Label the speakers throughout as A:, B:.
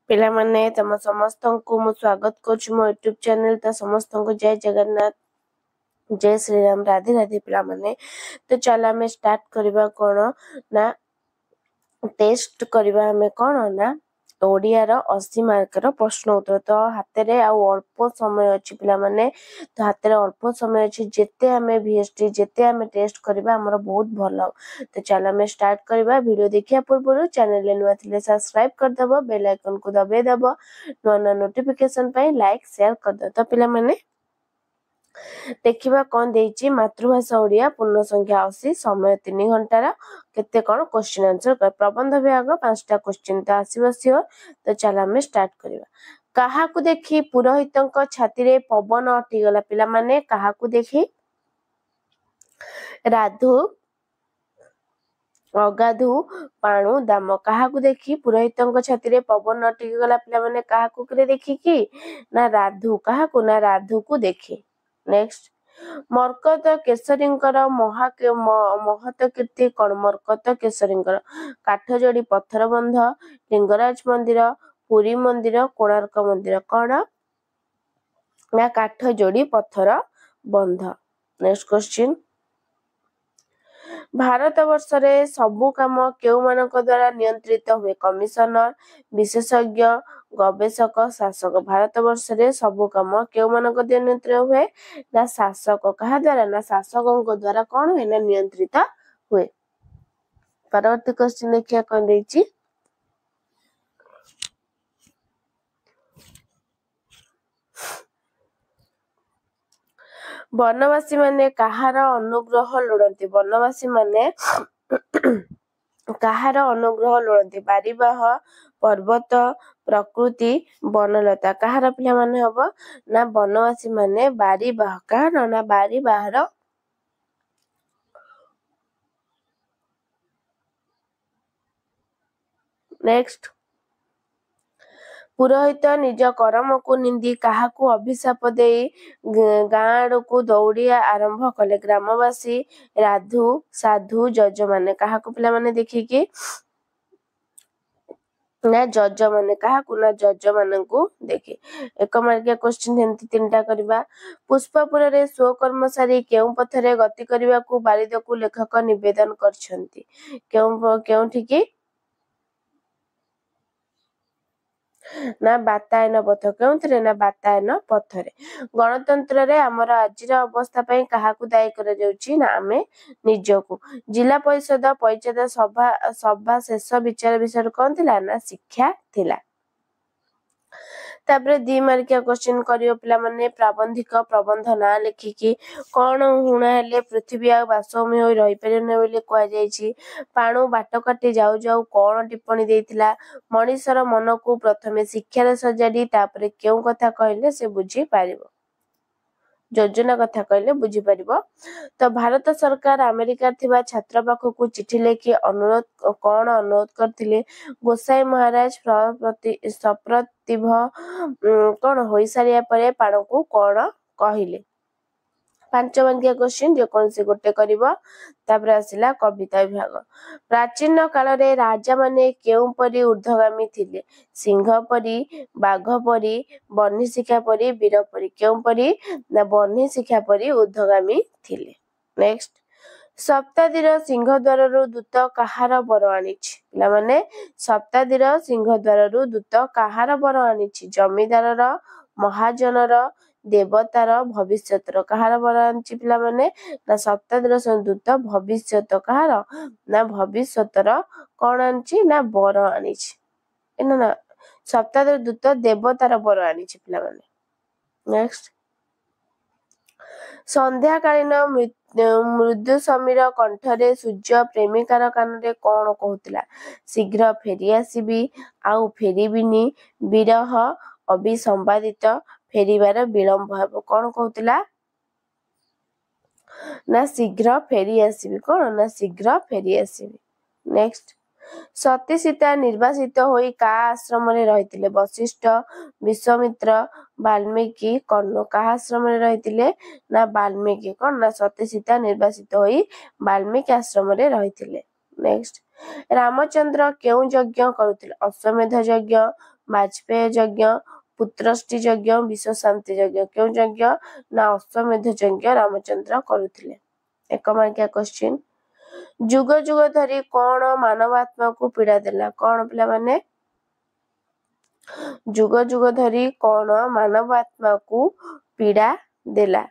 A: पिला माने तम समस्त को मु स्वागत करूछु मो यूट्यूब चैनल तो समस्त को जय जगन्नाथ जय श्री राम राधे राधे पिला माने। तो चल आम स्टार्ट करबा कोन ना टेस्ट करबा हमें कोन ना ओडिया रो 80 मार्क रो प्रश्न उत्तर। तो हाथ रे आ अल्प समय अछि पिला माने, तो हाथ रे अल्प समय अछि जेते हमें वीएसटी जेते हमें टेस्ट करबा हमर बहुत भलो। तो चल हमें स्टार्ट करबा। वीडियो देखिया पूर्व चैनल ले नुआ थिले सब्सक्राइब कर दबो, बेल आइकन को दबे दबो, नुआ नोटिफिकेशन पई लाइक शेयर कर दो। तो पिला माने देखिबा कोन देइची मातृभाषा ओडिया पूर्ण संख्या 80 समय 3 घंटा रा केते कोन क्वेश्चन आंसर कर प्रबंध विभाग 5टा क्वेश्चन तो आसीबो सियोर। तो चल हमें स्टार्ट करबा। कहा को देखि पुरोहितंक छाती रे पवन अटि गला पिला माने कहा को देखि राधु अगाधु पाणु दाम कहा को देखि पुरोहितंक छाती रे पवन अटि गला पिला माने कहा को करे देखि की ना राधु कहा को ना राधु को देखि। नेक्स्ट मरकत केशरींकर महत कीर्ति कौन मरकत केशरींकर काठ जोड़ी पत्थर बंध लिंगराज मंदिर पुरी मंदिर कोणार्क मंदिर कौन ना काठ जोड़ी पत्थर बंध। नेक्स्ट क्वेश्चन भारत वर्ष रे सबु काम केउ मानक द्वारा नियंत्रित हुए कमिशनर विशेषज्ञ गवेषक शासक। भारत वर्ष रे सबु काम केउ मानक द्वारा नियंत्रित हुए ना शासक कहा द्वारा ना शासकों द्वारा कौन हुए ना नियंत्रित हुए। परवर्ती क्वेश्चन देखिया कोन देइची वनवासी माने कहार अनुग्रह लोड़ती वनवासी माने कहार अनुग्रह लोड़ती बारिबाह पर्वत प्रकृति वनलता कहार पिला माने हबो ना वनवासी माने बारिबाह कहार ना बारिबाहर। नेक्स्ट पुरोहित निज कर्म को निंदी काहाकू अभिशाप देई गाँ आड़ को दौड़िया आरंभ कले ग्रामवासी राधु साधु जज माने काहाकू पिला माने देखिकी ना जज माने काहाकू ना जज माननकू देखि। एक मार्किया क्वेश्चन एंती तीनटा करबा। पुष्पपुर रे स्व कर्मचारी केउ पथरे गति करबा को बारिद को लेखक निवेदन करछंती केउठी की ना बातायन पथ केउथरे ना बातायन पथरे। गणतंत्र रे हमर आजिर अवस्था पई काहाकू दायी करा जाउची ना आमे निजको। जिला परिषद पंचायत सभा शेष विचार विषय कोन थिला ना शिक्षा थिला। तापरे 2 मार्किया क्वेश्चन करियो पिला माने प्राबंधिक प्रबंध ना लेखिकी कोन हुणा हेले पृथ्वी आ वासोमी होई रहि परिने बोली कोआ जायछि। पाणु बाट काटी जाऊ जाऊ कोन टिप्पणी देइथिला मनीषर मन को प्रथमे शिक्षार सजाडी तापरे केउ कथा कहले से बुझी पारिबो योजना कथा कहले बुझी पारिबो। तो भारत सरकार अमेरिका थिबा छात्र पाखकू चिठी लेखि अनुरोध कोन अनुरोध करथिले गोसाई महाराज सप्रतिभ कोन होई सारिया परे पाण को कोन कहिले। 5 मार्किया क्वेश्चन जे कोन से गोटे करिवो। तापर आसिला कविता विभाग। प्राचीन काल रे राजा माने केउ परी ऊर्ध्वगामी थिले सिंह परी बाघ परी बन्ही शिखा परी वीर परी केउ परी ना बन्ही शिखा परी ऊर्ध्वगामी थिले। नेक्स्ट सप्तादीर सिंहद्वार रु दूत कहार बर आनिछि पिला माने सप्तादीर सिंहद्वार रु दूत कहार बर आनिछि जमीदार महाजनर देवतार भविष्यतर कहार बर आनिछि पिला माने ना सप्तादीर दूत भविष्यत कहार ना भविष्यतर कोन आनिछि ना बर आनिछि ना सप्तादीर दूत देवतार बर आनिछि पिला माने। नेक्स्ट संध्याकालीन मृदु समीर कंठरे सूर्य प्रेमिकार कानरे कोन कहूतिला शीघ्र फेरी आसीबी आउ फेरीबिनी विरह अभिसंवादित फेरीबार विलंब हेबो कोन कहूतिला ना शीघ्र फेरी आसीबी कोन ना शीघ्र फेरी आसीबी। नेक्स्ट सती सीता निर्वासित होई का आश्रम रे रहितिले वशिष्ठ विश्वामित्र वाल्मीकि कर्ण कहा आश्रम रे रहितिले ना वाल्मीकि कोन ना सती सीता निर्वासित होई वाल्मीकि आश्रम रे रहितिले। नेक्स्ट रामचंद्र केउ यज्ञ करुतिले अश्वमेध यज्ञ ବାଜपेୟୀ ଯଜ୍ଞ, ପୁତ୍ରଷ୍ଟି ଯଜ୍ଞ, ବିଶ୍ୱ ଶାନ୍ତି ଯଜ୍ଞ। କେଉଁ ଯଜ୍ଞ? ନା ଅଶ୍ୱମେଧ ଯଜ୍ଞ ରାମଚନ୍ଦ୍ର କରୁଥିଲେ। 1 ମାର୍କିଆ କ୍ୱେଶ୍ଚିନ୍। ଯୁଗ ଯୁଗ ଧରି କଣ ମାନବାତ୍ମାକୁ ପୀଡ଼ା ଦେଲା? କଣ ପିଲାମାନେ? ଯୁଗ ଯୁଗ ଧରି କଣ ମାନବାତ୍ମାକୁ ପୀଡ଼ା ଦେଲା?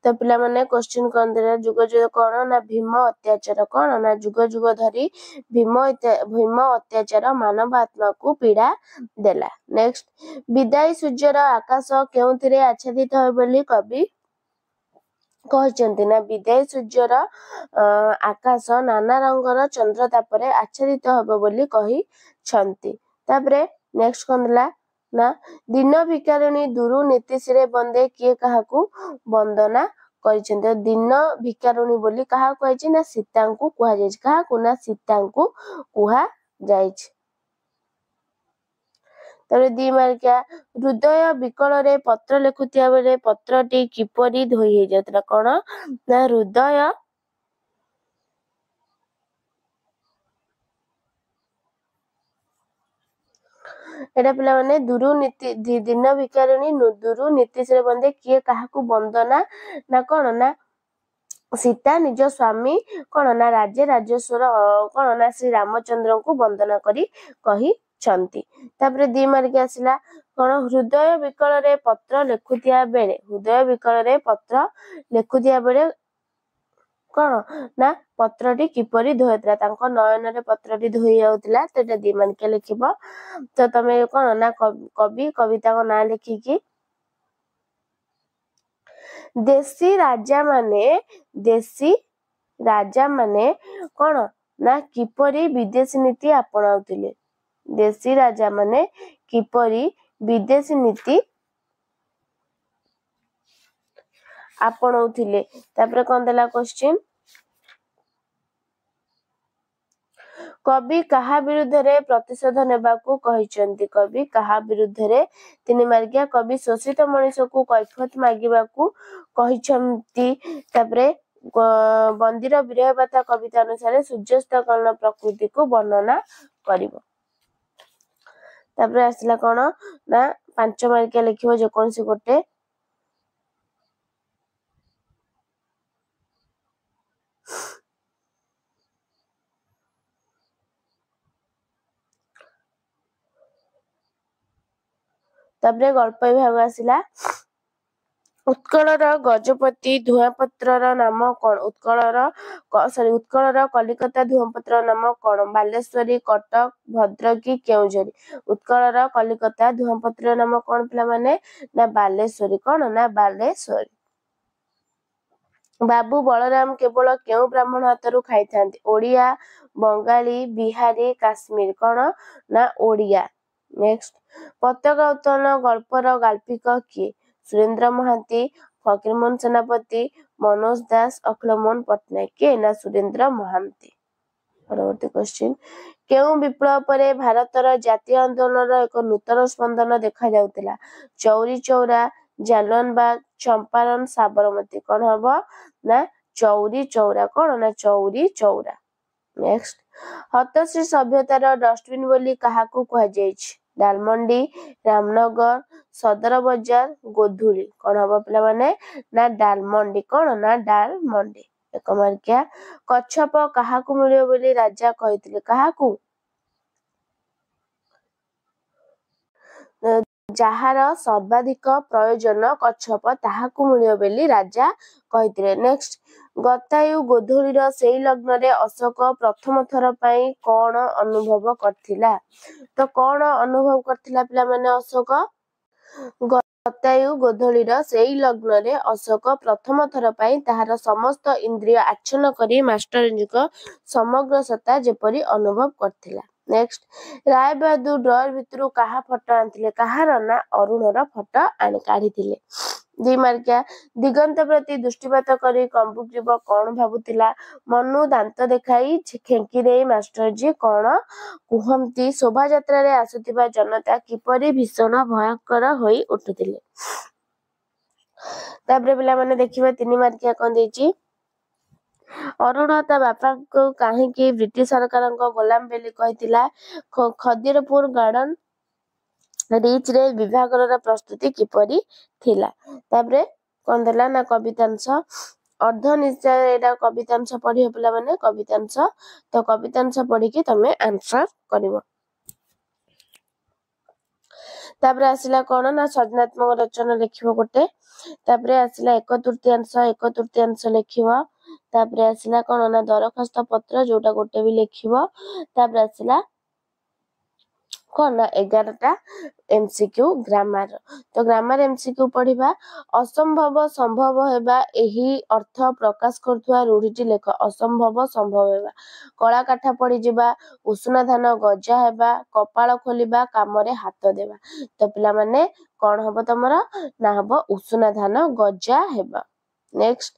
A: ତ ପିଲାମାନେ କ୍ୱେଶ୍ଚିନ୍ କଣ ଦେଲା? ଯୁଗ ଯୁଗ କଣ? ନା ଭୀମ ଅତ୍ୟାଚାର। କଣ? ନା ଯୁଗ ଯୁଗ ଧରି ଭୀମ ଅତ୍ୟାଚାର ମାନବ ଆତ୍ମାକୁ ପୀଡ଼ା ଦେଲା। ନେକ୍ସଟ, ବିଦାୟୀ ସୂର୍ଯ୍ୟର ଆକାଶ କେଉଁଥିରେ ଆଚ୍ଛାଦିତ ହେବ ବୋଲି କବି କହିଛନ୍ତି? ନା ବିଦାୟୀ ସୂର୍ଯ୍ୟର ଆକାଶ ନାନା ରଙ୍ଗର ଚନ୍ଦ୍ରତାପରେ ଆଚ୍ଛାଦିତ ହେବ ବୋଲି କହିଛନ୍ତି। ତାପରେ ନେକ୍ସଟ କଣ ଦେଲା? ନା ଦିନ ଭିକାରିଣୀ ଦୁରୁ ନୀତିଶିରେ ବନ୍ଦେ କିଏ କାହାକୁ ବନ୍ଦନା କରିଛନ୍ତି? ଦିନ ଭିକାରିଣୀ ବୋଲି କାହାକୁ କୁହାଯାଇଛି? ନା ସୀତାଙ୍କୁ କୁହାଯାଇଛି। କାହାକୁ? ନା ସୀତାଙ୍କୁ କୁହାଯାଇଛି। ତାପରେ 2 ମାର୍କିଆ, ହୃଦୟ ବିକଳରେ ପତ୍ର ଲେଖୁଥିବା ବେଳେ ପତ୍ରଟି କିପରି ଧୋଇ ହେଇଯାଉଥିଲା? କଣ? ନା ହୃଦୟ ଏଟା ପିଲାମାନେ ଦିନ ଭିକାରିଣୀ ଦୁରୁ ନୀତିଶିରେ ବନ୍ଦେ କିଏ କାହାକୁ ବନ୍ଦନା? ନା କଣ? ନା ସୀତା ନିଜ ସ୍ୱାମୀ କଣ? ନା ରାଜେଶ୍ୱର କଣ? ନା ଶ୍ରୀ ରାମଚନ୍ଦ୍ରଙ୍କୁ ବନ୍ଦନା କରି କହିଛନ୍ତି। ତାପରେ 2 ମାର୍କ ଆସିଲା କଣ? ହୃଦୟ ବିକଳରେ ପତ୍ର ଲେଖୁଥିବା ବେଳେ କଣ? ନା ପତ୍ରଟି କିପରି ଧୋଇଥିଲା? ତାଙ୍କ ନୟନରେ ପତ୍ରଟି ଧୋଇ ଯାଉଥିଲା। ତ ଏଟା 2 ମାର୍କିଆ ଲେଖିବ। ତ ତମେ କଣ? ନା କବିତାଙ୍କ ନାଁ ଲେଖିକି ଦେଶୀ ରାଜାମାନେ କଣ? ନା କିପରି ବିଦେଶୀ ନୀତି ଆପଣାଉଥିଲେ? ଦେଶୀ ରାଜାମାନେ କିପରି ବିଦେଶୀ ନୀତି ଆପଣଉଥିଲେ? ତାପରେ କଣ ଦେଲା କ୍ୱେଶ୍ଚିନ୍? କବି କାହା ବିରୁଦ୍ଧରେ ପ୍ରତିଶୋଧ ନେବାକୁ କହିଛନ୍ତି? କବି କାହା ବିରୁଦ୍ଧରେ? 3 ମାର୍କିଆ, କବି ଶୋଷିତ ମଣିଷକୁ କୈଫିୟତ ମାଗିବାକୁ କହିଛନ୍ତି। ତାପରେ ବନ୍ଦୀର ବିରହ ଗାଥା କବିତା ଅନୁସାରେ ସୂର୍ଯ୍ୟାସ୍ତ କାଳୀନ ପ୍ରକୃତିକୁ ବର୍ଣ୍ଣନା କରିବ। ତାପରେ ଆସିଲା କଣ? ନା 5 ମାର୍କିଆ ଲେଖିବ ଯେକୌଣସି ଗୋଟେ। ତାପରେ ଗଳ୍ପ ବିଭାଗ ଆସିଲା। ଉତ୍କଳର ଗଜପତି ଧୂଆଁପତ୍ରର ନାମ କଣ? ଉତ୍କଳର କଲିକତା ଧୂଆଁପତ୍ରର ନାମ କଣ? ବାଲେଶ୍ୱରୀ, କଟକ, ଭଦ୍ରକ, କେଉଁଝର। ଉତ୍କଳର କଲିକତା ଧୂଆଁପତ୍ରର ନାମ କଣ ପିଲାମାନେ? ନା ବାଲେଶ୍ୱରୀ। କଣ? ନା ବାଲେଶ୍ୱରୀ। ବାବୁ ବଳରାମ କେବଳ କେଉଁ ବ୍ରାହ୍ମଣ ହାତରୁ ଖାଇଥାନ୍ତି? ଓଡ଼ିଆ, ବଙ୍ଗାଳୀ, ବିହାରୀ, କାଶ୍ମୀର। କଣ? ନା ଓଡ଼ିଆ। ନେକ୍ସଟ, ପତାକା ଉତ୍ତୋଳନ ଗଳ୍ପର ଗାଳ୍ପିକ କିଏ? ସୁରେନ୍ଦ୍ର ମହାନ୍ତି, ଫକୀରମୋହନ ସେନାପତି, ମନୋଜ ଦାସ, ଅଖିଳମୋହନ ପଟ୍ଟନାୟକ। କିଏ? ନା ସୁରେନ୍ଦ୍ର ମହାନ୍ତି। ପରବର୍ତ୍ତୀ କ୍ୱେଶ୍ଚିନ୍, କେଉଁ ବିପ୍ଳବ ପରେ ଭାରତର ଜାତୀୟ ଆନ୍ଦୋଳନର ଏକ ନୂତନ ସ୍ପନ୍ଦନ ଦେଖାଯାଉଥିଲା? ଚୌରୀ ଚୌରା, ଜାଲିଆନବାଗ, ଚମ୍ପାରଣ, ସାବରମତୀ। କଣ ହବ? ନା ଚୌରୀ ଚୌରା। କଣ? ନା ଚୌରୀ ଚୌରା। ନେକ୍ସଟ, ହତଶ୍ରୀ ସଭ୍ୟତାର ଡଷ୍ଟବିନ ବୋଲି କାହାକୁ କୁହାଯାଇଛି? ଡାଲମଣ୍ଡି, ରାମନଗର, ସଦର ବଜାର, ଗୋଧୂଳି। କଣ ହବ ପିଲାମାନେ? ନା ଡାଲମଣ୍ଡି। କଣ? ନା ଡାଲମଣ୍ଡି। 1 ମାର୍କିଆ, କଚ୍ଛପ କାହାକୁ ମିଳିବ ବୋଲି ରାଜା କହିଥିଲେ? କାହାକୁ? ଯାହାର ସର୍ବାଧିକ ପ୍ରୟୋଜନ କଚ୍ଛପ ତାହାକୁ ମିଳିବ ବୋଲି ରାଜା କହିଥିଲେ। ନେକ୍ସଟ, ଗତାୟୁ ଗୋଧୂଳିର ସେଇ ଲଗ୍ନରେ ଅଶୋକ ପ୍ରଥମ ଥର ପାଇଁ କଣ ଅନୁଭବ କରିଥିଲା? ତ କଣ ଅନୁଭବ କରିଥିଲା ପିଲାମାନେ ଅଶୋକ? ଗତାୟୁ ଗୋଧୂଳିର ସେଇ ଲଗ୍ନରେ ଅଶୋକ ପ୍ରଥମ ଥର ପାଇଁ ତାହାର ସମସ୍ତ ଇନ୍ଦ୍ରିୟ ଆଚ୍ଛନ୍ନ କରି ମାଷ୍ଟରଜୀଙ୍କ ସମଗ୍ର ସତ୍ତା ଯେପରି ଅନୁଭବ କରିଥିଲା। ନେକ୍ସଟ, ରାୟବାହାଦୁର ଡ୍ରୟର ଭିତରୁ କାହା ଫଟୋ ଆଣିଥିଲେ? କାହାର? ନା ଅରୁଣର ଫଟୋ କାଢିଥିଲେ। 2 ମାର୍କିଆ, ଦିଗନ୍ତ ପ୍ରତି ଦୃଷ୍ଟିପାତ କରି କମ୍ବୁକଜୀବ କଣ ଭାବୁଥିଲା? ମନୁ ଦାନ୍ତ ଦେଖାଇ ଖେଙ୍କି ଦେଇ ମାଷ୍ଟରଜୀ କଣ କୁହନ୍ତି? ଶୋଭାଯାତ୍ରାରେ ଆସୁଥିବା ଜନତା କିପରି ଭୀଷଣ ଭୟଙ୍କର ହୋଇ ଉଠୁଥିଲେ? ତାପରେ ପିଲାମାନେ ଦେଖିବେ 3 ମାର୍କିଆ କଣ ଦେଇଛି? ଅରୁଣ ତା ବାପାଙ୍କୁ କାହିଁକି ବ୍ରିଟିଶ ସରକାରଙ୍କ ଗୋଲାମ ବୋଲି କହିଥିଲା? ଖଦିରପୁର ଗାର୍ଡନ ରିଚ୍ ରେ ବିଭାଘରର ପ୍ରସ୍ତୁତି କିପରି ଥିଲା? ତାପରେ କଣ ଦେଲା ନା କବିତାଂଶ ଅର୍ଦ୍ଧନିଶ୍ଚୟ ଏଇଟା କବିତାଂଶ ପଢିବ ପିଲାମାନେ କବିତାଂଶ ତ କବିତାଂଶ ପଢିକି ତମେ ଆନ୍ସର କରିବ। ତାପରେ ଆସିଲା କଣ ନା ସୃଜନାତ୍ମକ ରଚନା ଲେଖିବ ଗୋଟେ। ତାପରେ ଆସିଲା ଏକ ତୃତୀୟାଂଶ ଲେଖିବ। ତାପରେ ଆସିଲା କଣ ନା ଦରଖାସ୍ତ ପତ୍ର ଯୋଉଟା ଗୋଟେ ବି ଲେଖିବ। ତାପରେ ଆସିଲା କଣ ନା 11ଟା MCQ ଗ୍ରାମାର। ତ ଗ୍ରାମାର MCQ ପଢିବା। ଅସମ୍ଭବ ସମ୍ଭବ ହେବା ଏହି ଅର୍ଥ ପ୍ରକାଶ କରୁଥିବା ରୂଢିଟି ଲେଖ। ଅସମ୍ଭବ ସମ୍ଭବ ହେବା। କଳା କାଠ ପଡିଯିବା, ଉଷୁନା ଧାନ ଗଜା ହେବା, କପାଳ ଖୋଲିବା, କାମରେ ହାତ ଦେବା। ତ ପିଲାମାନେ କଣ ହବ ତମର ନା ହବ ଉଷୁନା ଧାନ ଗଜା ହେବା। ନେକ୍ସଟ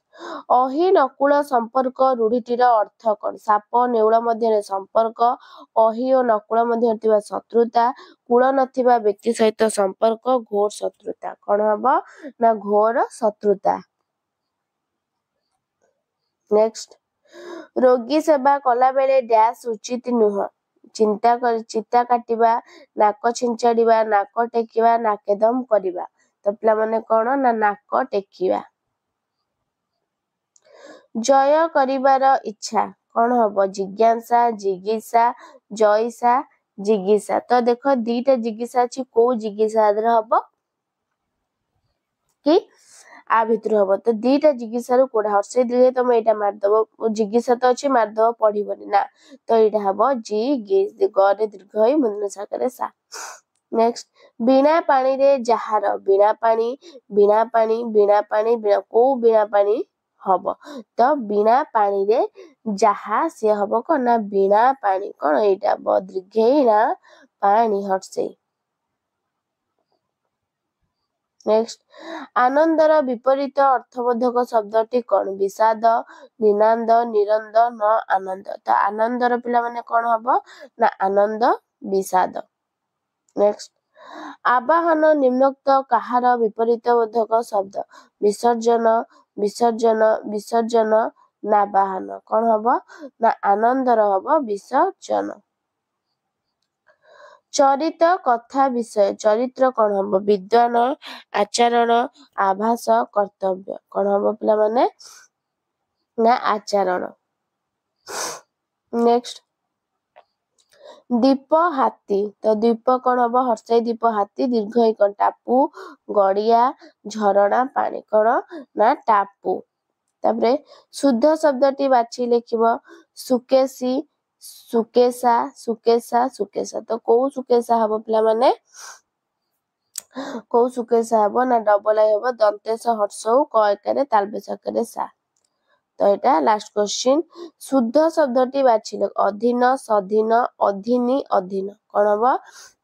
A: ଅହି ନକୁଳ ସମ୍ପର୍କ ରୂଢିଟିର ଅର୍ଥ କଣ? ସାପ ନେଉଳ ମଧ୍ୟରେ ସମ୍ପର୍କ, ଅହି ଓ ନକୁଳ ମଧ୍ୟରେ ଥିବା ଶତ୍ରୁତା, କୂଳ ନଥିବା ବ୍ୟକ୍ତି ସହିତ ସମ୍ପର୍କ, ଘୋର ଶତ୍ରୁତା। କଣ ହବ ନା ଘୋର ଶତ୍ରୁତା। ନେକ୍ସଟ ରୋଗୀ ସେବା କଲା ବେଳେ ଡ୍ୟାସ୍ ଉଚିତ ନୁହଁ। ଚିତା କାଟିବା, ନାକ ଛିଞ୍ଚାଡିବା, ନାକ ଟେକିବା, ନାକେଦମ କରିବା। ତ ପିଲାମାନେ କଣ ନା ନାକ ଟେକିବା। ଜୟ କରିବାର ଇଚ୍ଛା କଣ ହବ? ଜିଜ୍ଞାସା, ଜିଗୀଷା, ଜୟିଷା, ଜିଗୀଷା। ତ ଦେଖ ଦିଟା ଜିଗୀଷା ଅଛି, କୋଉ ଜିଗୀଷା ଆଦେହରେ ହବ କି ଆ ଭିତରୁ ହବ। ତ ଦିଟା ଜିଗୀଷାରୁ କୋଉଟା ହର୍ଷେଇ ଦୀର୍ଘ ତମେ ଏଇଟା ମାରିଦବ। ଜିଗୀଷା ତ ଅଛି ମାରିଦବ ପଢିବନି ନା। ତ ଏଇଟା ହବ ଗରେ ଦୀର୍ଘ ହେଇ ମୁଣ୍ଡ ସାକରେ ସା। ନେକ୍ସଟ ବିଣା ପାଣିରେ ଯାହାର ବିଣା ପାଣି କୋଉ ବିଣା ପାଣି ହବ? ତ ବିଣା ପାଣିରେ ଯାହା ସିଏ ହବ କଣ ନା ବିଣା ପାଣି। କଣ ଏଇଟା ଦୀର୍ଘେଇ ପାଣି ହର୍ଷେଇ। ନେକ୍ସଟ ଆନନ୍ଦର ବିପରୀତ ଅର୍ଥବୋଧକ ଶବ୍ଦଟି କଣ? ବିଷାଦ, ନିନାନ୍ଦ, ନିରନ୍ଦ, ନ ଆନନ୍ଦ। ତ ଆନନ୍ଦର ପିଲାମାନେ କଣ ହବ ନା ଆନନ୍ଦ ବିଷାଦ। ନେକ୍ସଟ ଆବାହନ ନିମ୍ନୋକ୍ତ କାହାର ବିପରୀତ ବୋଧକ ଶବ୍ଦ? ବିସର୍ଜନ, ବିସର୍ଜନ, ନାବାହନ। କଣ ହବ ନା ଆନନ୍ଦର ହବ ବିସର୍ଜନ। ଚରିତ କଥା ବିଷୟ ଚରିତ୍ର କଣ ହବ? ବିଦ୍ୱାନ, ଆଚରଣ, ଆଭାସ, କର୍ତ୍ତବ୍ୟ। କଣ ହବ ପିଲାମାନେ ନା ଆଚରଣ। ନେକ୍ସଟ ଦୀପ ହାତୀ। ତ ଦୀପ କଣ ହବ? ହର୍ଷେଇ ଦୀପ, ହାତୀ ଦୀର୍ଘ ଇ କଣ? ଟାପୁ, ଗଡିଆ, ଝରଣା, ପାଣି। କଣ ନା ଟାପୁ। ତାପରେ ଶୁଦ୍ଧ ଶବ୍ଦଟି ବାଛି ଲେଖିବ। ସୁକେଶୀ, ସୁକେଶା, ସୁକେଶା, ସୁକେଶା। ତ କୋଉ ସୁକେଶା ହବ ପିଲାମାନେ? କୋଉ ସୁକେଶା ହବ ନା ଡବଲ ଆଇ ହବ। ଦନ୍ତେଶ ହର୍ଷଉ କ ଏକାରେ ତାଲବେଶ ଆକାରେ ସା। ତ ଏଇଟା ଲାଷ୍ଟ କ୍ୱେଶ୍ଚିନ୍। ଶୁଦ୍ଧ ଶବ୍ଦଟି ବାଛିଲ। ଅଧୀନ, ସ୍ୱାଧୀନ, ଅଧୀନି, ଅଧୀନ। କଣ ହବ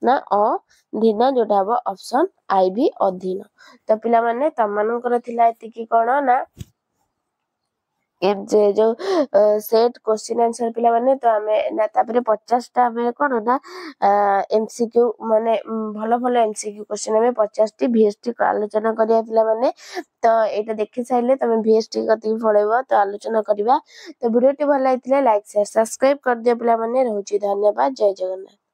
A: ନା ଅଧୀନ ଯୋଉଟା ହବ ଅପସନ ଆଇ ବି ଅଧୀନ। ତ ପିଲାମାନେ ତମମାନଙ୍କର ଥିଲା ଏତିକି କଣ ନା ଯୋଉ ସେଟ୍ କ୍ୱେଶ୍ଚିନ୍ ଆନ୍ସର ପିଲାମାନେ। ତ ଆମେ ନା ତାପରେ 50ଟା ଆମେ କଣ ନା MCQ ମାନେ ଭଲ ଭଲ MCQ କ୍ୱେଶ୍ଚିନ୍ ଆମେ 50ଟି VST ଆଲୋଚନା କରିବା ପିଲାମାନେ। ତ ଏଇଟା ଦେଖି ସାରିଲେ ତମେ VST କତିକି ପଳେଇବ ତ ଆଲୋଚନା କରିବା। ତ ଭିଡ଼ିଓଟି ଭଲ ଲାଗିଥିଲେ ଲାଇକ୍ ସେୟାର ସବସ୍କ୍ରାଇବ କରିଦିଅ ପିଲାମାନେ। ରହୁଛି ଧନ୍ୟବାଦ। ଜୟ ଜଗନ୍ନାଥ।